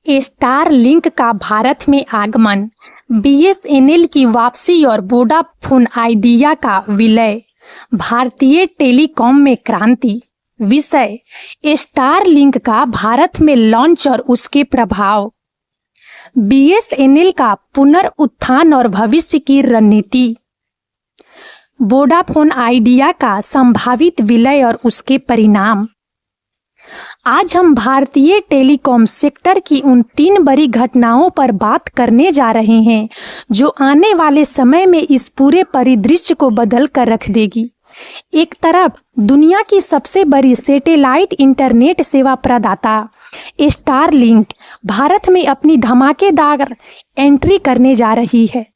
Starlink का भारत में आगमन, बीएसएनएल की वापसी और वोडाफोन आइडिया का विलय, भारतीय टेलीकॉम में क्रांति। विषय: स्टारलिंक का भारत में लॉन्च और उसके प्रभाव, बीएसएनएल का पुनरुत्थान और भविष्य की रणनीति, वोडाफोन आइडिया का संभावित विलय और उसके परिणाम। आज हम भारतीय टेलीकॉम सेक्टर की उन 3 बड़ी घटनाओं पर बात करने जा रहे हैं जो आने वाले समय में इस पूरे परिदृश्य को बदल कर रख देगी। एक तरफ दुनिया की सबसे बड़ी सैटेलाइट इंटरनेट सेवा प्रदाता स्टारलिंक भारत में अपनी धमाकेदार एंट्री करने जा रही है।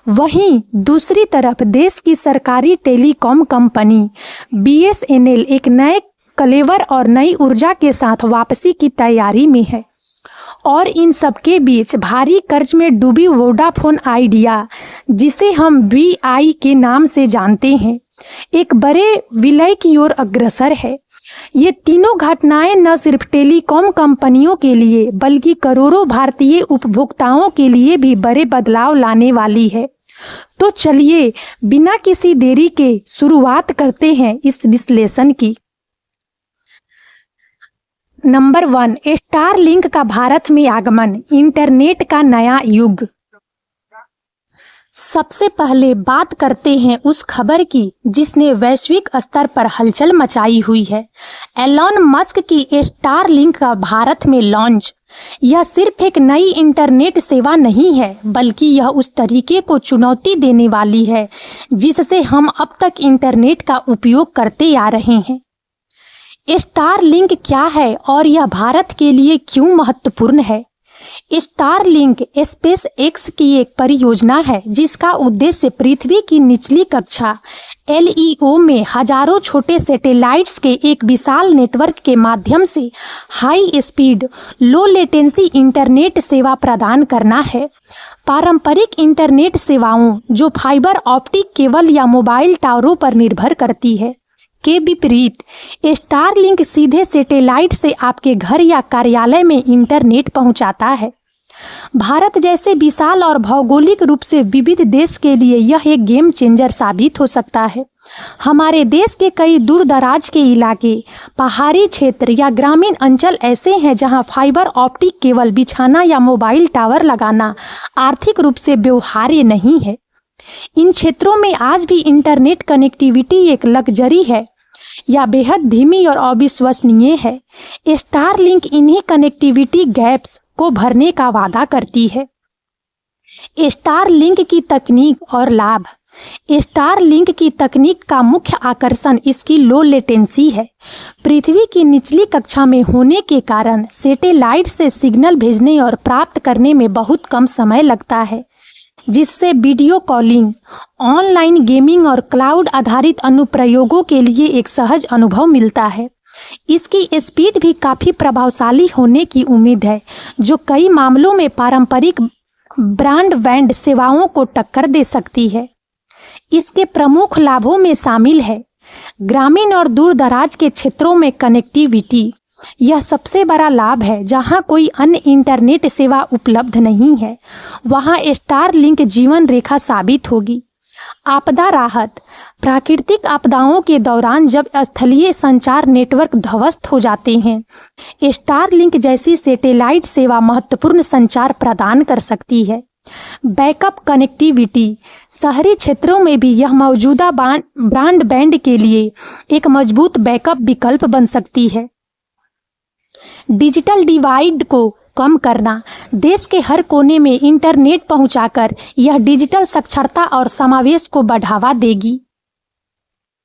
वहीं दूसरी तरफ देश की सरकारी टेलीकॉम कंपनी बीएसएनएल एक नए कलेवर और नई ऊर्जा के साथ वापसी की तैयारी में है। और इन सबके बीच भारी कर्ज में डूबी वोडाफोन आइडिया, जिसे हम वीआई के नाम से जानते हैं, एक बड़े विलय की ओर अग्रसर है। ये तीनों घटनाएं न सिर्फ टेलीकॉम कंपनियों के लिए बल्कि करोड़ों भारतीय उपभोक्ताओं के लिए भी बड़े बदलाव लाने वाली है। तो चलिए बिना किसी देरी के शुरुआत करते हैं इस विश्लेषण की। नंबर 1, स्टारलिंक का भारत में आगमन, इंटरनेट का नया युग। सबसे पहले बात करते हैं उस खबर की जिसने वैश्विक स्तर पर हलचल मचाई हुई है, एलन मस्क की स्टारलिंक का भारत में लॉन्च। यह सिर्फ एक नई इंटरनेट सेवा नहीं है, बल्कि यह उस तरीके को चुनौती देने वाली है जिससे हम अब तक इंटरनेट का उपयोग करते आ रहे हैं। स्टारलिंक क्या है और यह भारत के लिए क्यों महत्वपूर्ण है? स्टारलिंक स्पेस एक्स की एक परियोजना है जिसका उद्देश्य पृथ्वी की निचली कक्षा एलईओ में हजारों छोटे सैटेलाइट्स के एक विशाल नेटवर्क के माध्यम से high speed low latency internet सेवा प्रदान करना है। पारंपरिक इंटरनेट सेवाओं जो फाइबर ऑप्टिक केबल या मोबाइल टावरों पर निर्भर करती है के विपरीत स्टारलिंक सीधे सैटेलाइट से आपके घर या कार्यालय में इंटरनेट पहुंचाता है। भारत जैसे विशाल और भौगोलिक रूप से विविध देश के लिए यह एक गेम चेंजर साबित हो सकता है। हमारे देश के कई दूर दराज के इलाके, पहाड़ी क्षेत्र या ग्रामीण अंचल ऐसे हैं जहां फाइबर ऑप्टिक केबल बिछाना या मोबाइल टावर लगाना आर्थिक रूप से व्यवहार्य नहीं है। इन क्षेत्रों में आज भी इंटरनेट कनेक्टिविटी एक लग्जरी है या बेहद धीमी और अविश्वसनीय है। स्टारलिंक इन्हीं कनेक्टिविटी गैप्स को भरने का वादा करती है। स्टारलिंक की तकनीक और लाभ। स्टारलिंक की तकनीक का मुख्य आकर्षण इसकी लो लेटेंसी है। पृथ्वी की निचली कक्षा में होने के कारण सैटेलाइट से सिग्नल भेजने और प्राप्त करने में बहुत कम समय लगता है, जिससे वीडियो कॉलिंग, ऑनलाइन गेमिंग और क्लाउड आधारित अनुप्रयोगों के लिए एक सहज अनुभव मिलता है। इसकी स्पीड भी काफ़ी प्रभावशाली होने की उम्मीद है, जो कई मामलों में पारंपरिक ब्रॉडबैंड सेवाओं को टक्कर दे सकती है। इसके प्रमुख लाभों में शामिल है ग्रामीण और दूर दराज के क्षेत्रों में कनेक्टिविटी। यह सबसे बड़ा लाभ है। जहां कोई अन्य इंटरनेट सेवा उपलब्ध नहीं है, वहां स्टारलिंक जीवन रेखा साबित होगी। आपदा राहत। प्राकृतिक आपदाओं के दौरान जब स्थलीय संचार नेटवर्क ध्वस्त हो जाते हैं, स्टारलिंक जैसी सैटेलाइट सेवा महत्वपूर्ण संचार प्रदान कर सकती है। Backup connectivity. शहरी क्षेत्रों में भी यह मौजूदा ब्रॉडबैंड के लिए एक मजबूत बैकअप विकल्प बन सकती है। डिजिटल डिवाइड को कम करना। देश के हर कोने में इंटरनेट पहुंचाकर यह डिजिटल साक्षरता और समावेश को बढ़ावा देगी।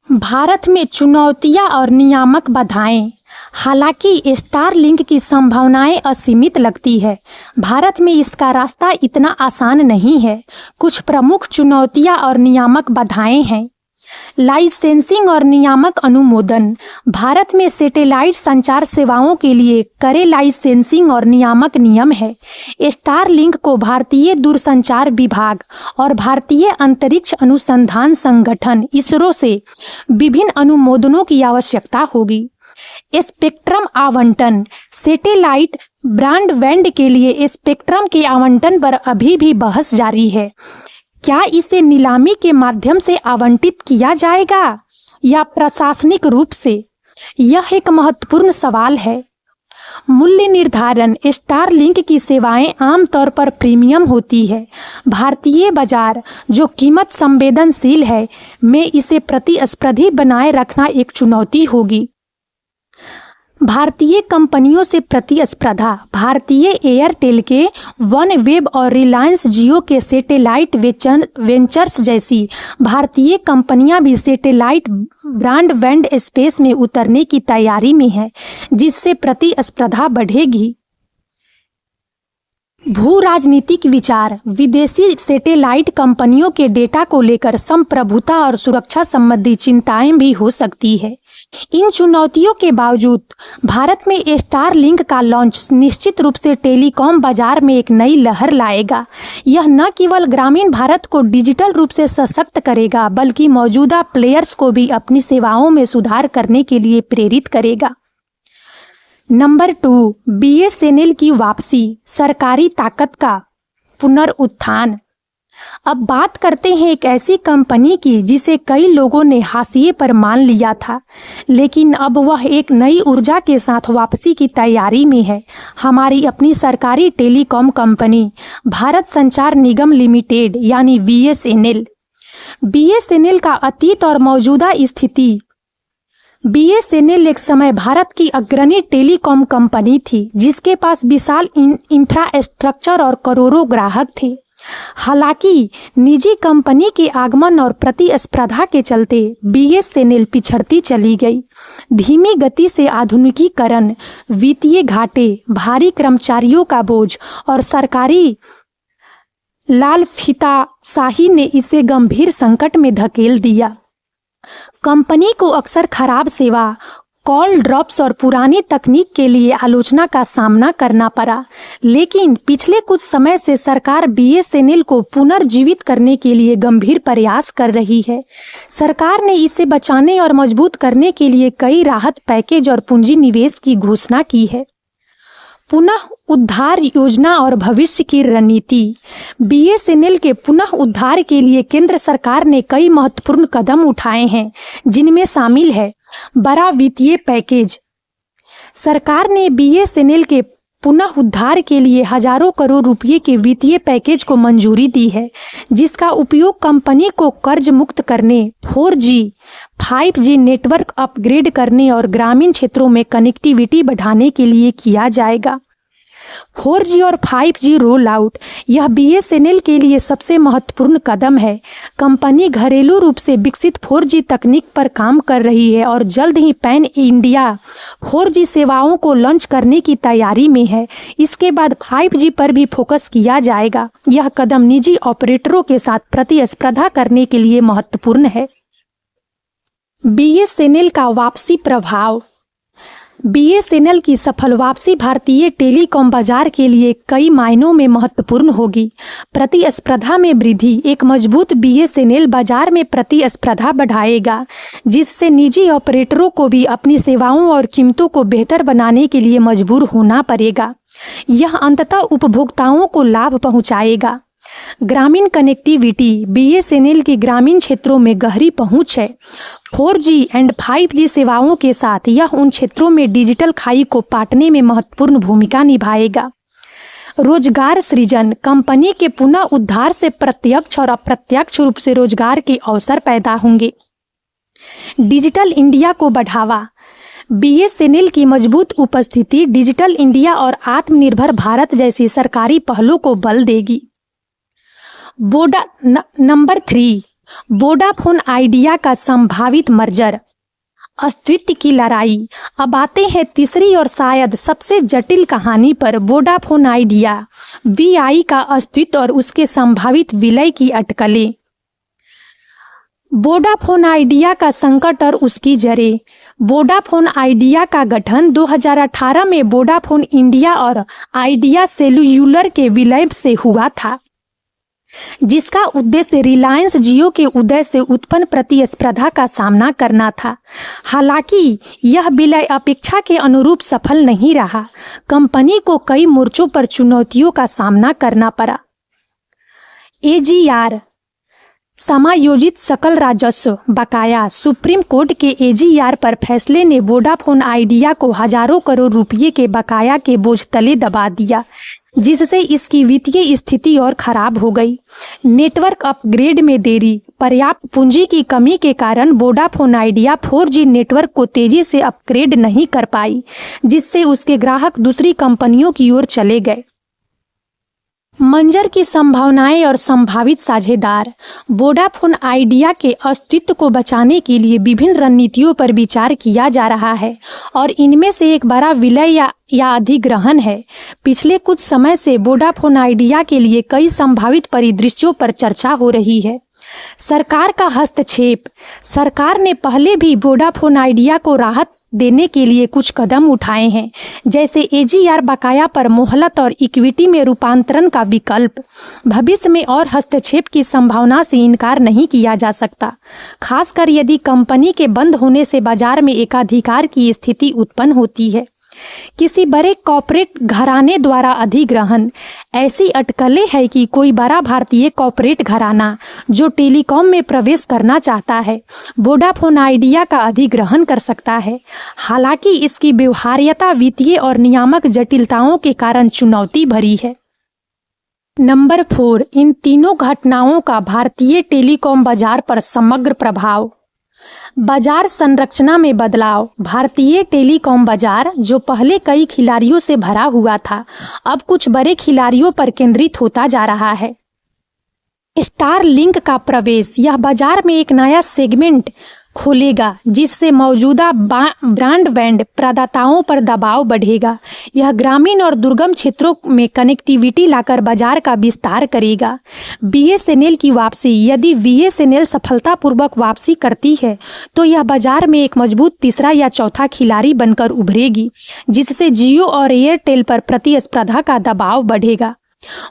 भारत में चुनौतियां और नियामक बाधाएं। हालांकि स्टारलिंक की संभावनाएं असीमित लगती है, भारत में इसका रास्ता इतना आसान नहीं है। कुछ प्रमुख चुनौतियां और नियामक बाधाएं हैं। लाइसेंसिंग और नियामक अनुमोदन। भारत में सैटेलाइट संचार सेवाओं के लिए कड़े लाइसेंसिंग और नियामक नियम है। स्टारलिंक को भारतीय दूरसंचार विभाग और भारतीय अंतरिक्ष अनुसंधान संगठन इसरो से विभिन्न अनुमोदनों की आवश्यकता होगी। स्पेक्ट्रम आवंटन। सैटेलाइट ब्रॉडबैंड के लिए स्पेक्ट्रम के आवंटन पर अभी भी बहस जारी है। क्या इसे नीलामी के माध्यम से आवंटित किया जाएगा या प्रशासनिक रूप से? यह एक महत्वपूर्ण सवाल है। मूल्य निर्धारण: स्टारलिंक की सेवाएं आमतौर पर प्रीमियम होती है। भारतीय बाजार, जो कीमत संवेदनशील है, में इसे प्रतिस्पर्धी बनाए रखना एक चुनौती होगी। भारतीय कंपनियों से प्रतिस्पर्धा: भारतीय एयरटेल के वनवेब और रिलायंस जियो के सैटेलाइट वेंचर्स जैसी भारतीय कंपनियां भी सैटेलाइट ब्रॉडबैंड स्पेस में उतरने की तैयारी में है, जिससे प्रतिस्पर्धा बढ़ेगी। भू राजनीतिक विचार: विदेशी सैटेलाइट कंपनियों के डेटा को लेकर संप्रभुता और सुरक्षा संबंधी चिंताएं भी हो सकती है। इन चुनौतियों के बावजूद भारत में स्टारलिंक का लॉन्च निश्चित रूप से टेलीकॉम बाजार में एक नई लहर लाएगा। यह न केवल ग्रामीण भारत को डिजिटल रूप से सशक्त करेगा, बल्कि मौजूदा प्लेयर्स को भी अपनी सेवाओं में सुधार करने के लिए प्रेरित करेगा। नंबर 2, बीएसएनएल की वापसी, सरकारी ताकत का पुनरुत्थान। अब बात करते हैं एक ऐसी कंपनी की जिसे कई लोगों ने हाशिए पर मान लिया था, लेकिन अब वह एक नई ऊर्जा के साथ वापसी की तैयारी में है। हमारी अपनी सरकारी टेलीकॉम कंपनी भारत संचार निगम लिमिटेड यानी बीएसएनएल। बीएसएनएल का अतीत और मौजूदा स्थिति: बीएसएनएल एक समय भारत की अग्रणी टेलीकॉम कंपनी थी, जिसके पास विशाल इंफ्रास्ट्रक्चर और करोड़ों ग्राहक थे। हालांकि निजी कंपनी के आगमन और प्रतिस्पर्धा के चलते बीएसएनएल पिछड़ती चली गई। धीमी गति से आधुनिकीकरण, वित्तीय घाटे, भारी कर्मचारियों का बोझ और सरकारी लाल फीताशाही ने इसे गंभीर संकट में धकेल दिया। कंपनी को अक्सर खराब सेवा, कॉल ड्रॉप्स और पुरानी तकनीक के लिए आलोचना का सामना करना पड़ा, लेकिन पिछले कुछ समय से सरकार बीएसएनएल को पुनर्जीवित करने के लिए गंभीर प्रयास कर रही है। सरकार ने इसे बचाने और मजबूत करने के लिए कई राहत पैकेज और पूंजी निवेश की घोषणा की है। पुनः उद्धार योजना और भविष्य की रणनीति: बीएसएनएल के पुनः उद्धार के लिए केंद्र सरकार ने कई महत्वपूर्ण कदम उठाए हैं, जिनमें शामिल है बड़ा वित्तीय पैकेज। सरकार ने बीएसएनएल के पुनः उद्धार के लिए हजारों करोड़ रुपए के वित्तीय पैकेज को मंजूरी दी है, जिसका उपयोग कंपनी को कर्ज मुक्त करने, 4G, 5G नेटवर्क अपग्रेड करने और ग्रामीण क्षेत्रों में कनेक्टिविटी बढ़ाने के लिए किया जाएगा। 4G और 5G रोल आउट: यह बीएसएनएल के लिए सबसे महत्वपूर्ण कदम है। कंपनी घरेलू रूप से विकसित 4G तकनीक पर काम कर रही है और जल्द ही पैन इंडिया 4G सेवाओं को लॉन्च करने की तैयारी में है। इसके बाद 5G पर भी फोकस किया जाएगा। यह कदम निजी ऑपरेटरों के साथ प्रतिस्पर्धा करने के लिए महत्वपूर्ण है। बीएसएनएल का वापसी प्रभाव: बीएसएनएल की सफल वापसी भारतीय टेलीकॉम बाजार के लिए कई मायनों में महत्वपूर्ण होगी। प्रतिस्पर्धा में वृद्धि: एक मजबूत बीएसएनएल बाजार में प्रतिस्पर्धा बढ़ाएगा, जिससे निजी ऑपरेटरों को भी अपनी सेवाओं और कीमतों को बेहतर बनाने के लिए मजबूर होना पड़ेगा। यह अंततः उपभोक्ताओं को लाभ पहुंचाएगा। ग्रामीण कनेक्टिविटी: बीएसएनएल की ग्रामीण क्षेत्रों में गहरी पहुंच है। 4G एंड 5G सेवाओं के साथ यह उन क्षेत्रों में डिजिटल खाई को पाटने में महत्वपूर्ण भूमिका निभाएगा। रोजगार सृजन: कंपनी के पुनः उद्धार से प्रत्यक्ष और अप्रत्यक्ष रूप से रोजगार के अवसर पैदा होंगे। डिजिटल इंडिया को बढ़ावा: बीएसएनएल की मजबूत उपस्थिति डिजिटल इंडिया और आत्मनिर्भर भारत जैसी सरकारी पहलों को बल देगी। नंबर 3, वोडाफोन आइडिया का संभावित मर्जर, अस्तित्व की लड़ाई। अब आते हैं तीसरी और शायद सबसे जटिल कहानी पर, वोडाफोन आइडिया, वीआई का अस्तित्व और उसके संभावित विलय की अटकलें। वोडाफोन आइडिया का संकट और उसकी जड़ें। वोडाफोन आइडिया का गठन 2018 में वोडाफोन इंडिया और आइडिया सेल्यूलर के विलय से हुआ था। जिसका उद्देश्य रिलायंस जियो के उदय से उत्पन्न प्रतिस्पर्धा का सामना करना था। हालांकि यह विलय अपेक्षा के अनुरूप सफल नहीं रहा। कंपनी को कई मोर्चों पर चुनौतियों का सामना करना पड़ा। एजीआर समायोजित सकल राजस्व बकाया। सुप्रीम कोर्ट के एजीआर पर फैसले ने वोडाफोन आइडिया को हजारों करोड़ रुपये के बकाया के बोझ तले दबा दिया, जिससे इसकी वित्तीय स्थिति और खराब हो गई। नेटवर्क अपग्रेड में देरी, पर्याप्त पूंजी की कमी के कारण वोडाफोन आइडिया 4G नेटवर्क को तेजी से अपग्रेड नहीं कर पाई, जिससे उसके ग्राहक दूसरी कंपनियों की ओर चले गए। मंजर की संभावनाएं और संभावित साझेदार। वोडाफोन आइडिया के अस्तित्व को बचाने के लिए विभिन्न रणनीतियों पर विचार किया जा रहा है और इनमें से एक बड़ा विलय या अधिग्रहण है। पिछले कुछ समय से वोडाफोन आइडिया के लिए कई संभावित परिदृश्यों पर चर्चा हो रही है। सरकार का हस्तक्षेप। सरकार ने पहले भी वोडाफोन आइडिया को राहत देने के लिए कुछ कदम उठाए हैं, जैसे एजीआर बकाया पर मोहलत और इक्विटी में रूपांतरण का विकल्प। भविष्य में और हस्तक्षेप की संभावना से इनकार नहीं किया जा सकता, खासकर यदि कंपनी के बंद होने से बाजार में एकाधिकार की स्थिति उत्पन्न होती है। किसी बड़े कॉर्पोरेट घराने द्वारा अधिग्रहण। ऐसी अटकलें है कि कोई बड़ा भारतीय कॉर्पोरेट घराना जो टेलीकॉम में प्रवेश करना चाहता है, वोडाफोन आइडिया का अधिग्रहण कर सकता है। हालांकि इसकी व्यवहार्यता वित्तीय और नियामक जटिलताओं के कारण चुनौती भरी है। नंबर 4, इन तीनों घटनाओं का भारतीय टेलीकॉम बाजार पर समग्र प्रभाव। बाजार संरचना में बदलाव। भारतीय टेलीकॉम बाजार, जो पहले कई खिलाड़ियों से भरा हुआ था, अब कुछ बड़े खिलाड़ियों पर केंद्रित होता जा रहा है। स्टारलिंक का प्रवेश। यह बाजार में एक नया सेगमेंट खोलेगा, जिससे मौजूदा ब्रॉडबैंड प्रदाताओं पर दबाव बढ़ेगा। यह ग्रामीण और दुर्गम क्षेत्रों में कनेक्टिविटी लाकर बाजार का विस्तार करेगा। बीएसएनएल की वापसी। यदि बीएसएनएल सफलतापूर्वक वापसी करती है तो यह बाजार में एक मजबूत तीसरा या चौथा खिलाड़ी बनकर उभरेगी, जिससे जियो और एयरटेल पर प्रतिस्पर्धा का दबाव बढ़ेगा।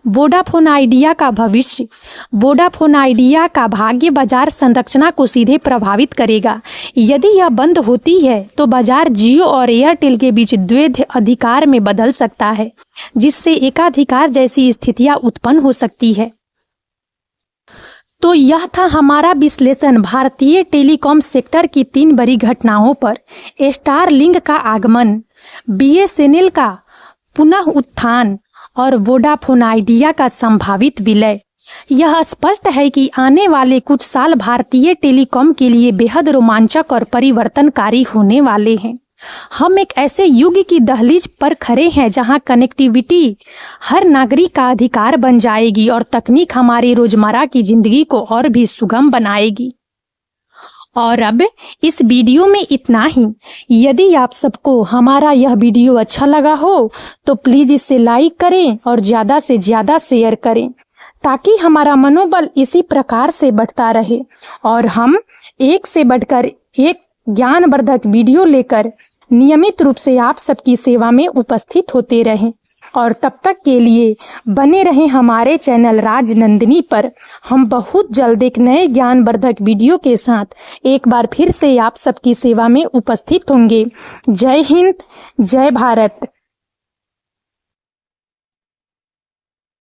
वोडाफोन आइडिया का भविष्य। वोडाफोन आइडिया का भाग्य बाजार संरचना को सीधे प्रभावित करेगा। यदि यह बंद होती है तो बाजार जियो और एयरटेल के बीच द्वैध अधिकार में बदल सकता है, जिससे एकाधिकार जैसी स्थितियां उत्पन्न हो सकती है। तो यह था हमारा विश्लेषण भारतीय टेलीकॉम सेक्टर की 3 बड़ी घटनाओं पर। स्टारलिंक का आगमन, बीएसएनएल का पुनः उत्थान और वोडाफोन आइडिया का संभावित विलय। यह स्पष्ट है कि आने वाले कुछ साल भारतीय टेलीकॉम के लिए बेहद रोमांचक और परिवर्तनकारी होने वाले हैं। हम एक ऐसे युग की दहलीज पर खड़े हैं जहां कनेक्टिविटी हर नागरिक का अधिकार बन जाएगी और तकनीक हमारी रोजमर्रा की जिंदगी को और भी सुगम बनाएगी। और अब इस वीडियो में इतना ही। यदि आप सबको हमारा यह वीडियो अच्छा लगा हो तो प्लीज इसे लाइक करें और ज़्यादा से ज़्यादा शेयर करें, ताकि हमारा मनोबल इसी प्रकार से बढ़ता रहे और हम एक से बढ़कर एक ज्ञानवर्धक वीडियो लेकर नियमित रूप से आप सबकी सेवा में उपस्थित होते रहें। और तब तक के लिए बने रहें हमारे चैनल राजनंदिनी पर। हम बहुत जल्द एक नए ज्ञानवर्धक वीडियो के साथ एक बार फिर से आप सबकी सेवा में उपस्थित होंगे। जय हिंद, जय भारत।